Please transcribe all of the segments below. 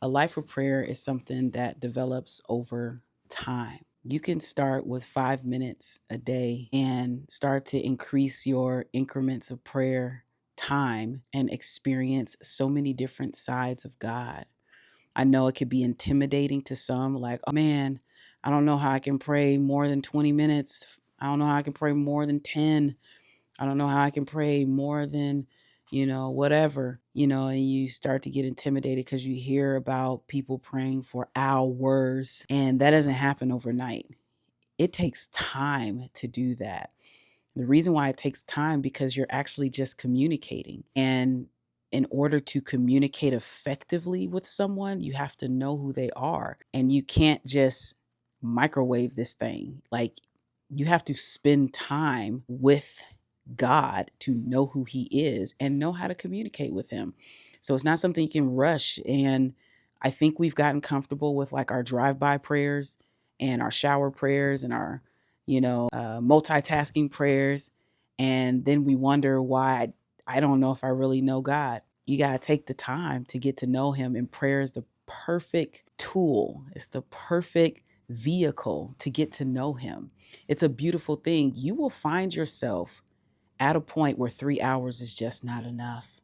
A life of prayer is something that develops over time. You can start with 5 minutes a day and start to increase your increments of prayer time and experience so many different sides of God. I know it could be intimidating to some, like, oh man, I don't know how I can pray more than 20 minutes. I don't know how I can pray more than 10. I don't know how I can pray more than, whatever, and you start to get intimidated because you hear about people praying for hours, and that doesn't happen overnight. It takes time to do that. The reason why it takes time because you're actually just communicating. And in order to communicate effectively with someone, you have to know who they are. And you can't just microwave this thing. Like you have to spend time with God to know who he is and know how to communicate with him. So it's not something you can rush. And I think we've gotten comfortable with like our drive-by prayers and our shower prayers and our multitasking prayers. And then we wonder why I don't know if I really know God. You got to take the time to get to know him. And prayer is the perfect tool, it's the perfect vehicle to get to know him. It's a beautiful thing. You will find yourself at a point where 3 hours is just not enough.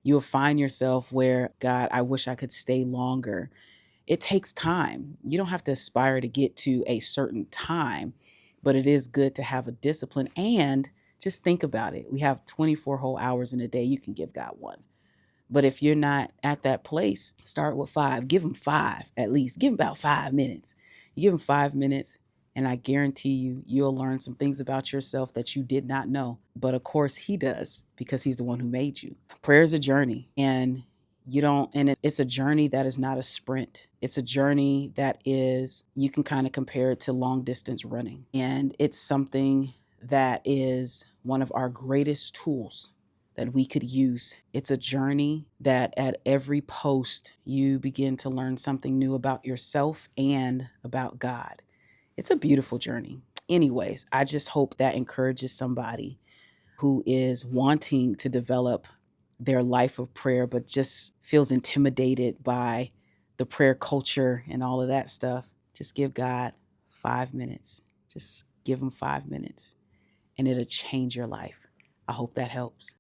You'll find yourself where, God, I wish I could stay longer. It takes time. You don't have to aspire to get to a certain time, but it is good to have a discipline. And just think about it. We have 24 whole hours in a day. You can give God one. But if you're not at that place, start with five. Give him five at least. Give him about 5 minutes. You give him 5 minutes, and I guarantee you, you'll learn some things about yourself that you did not know. But of course, he does because he's the one who made you. Prayer is a journey, and it's a journey that is not a sprint. It's a journey that is, you can kind of compare it to long distance running. And it's something that is one of our greatest tools that we could use. It's a journey that at every post you begin to learn something new about yourself and about God. It's a beautiful journey. Anyways, I just hope that encourages somebody who is wanting to develop their life of prayer, but just feels intimidated by the prayer culture and all of that stuff. Just give God 5 minutes. Just give him 5 minutes and it'll change your life. I hope that helps.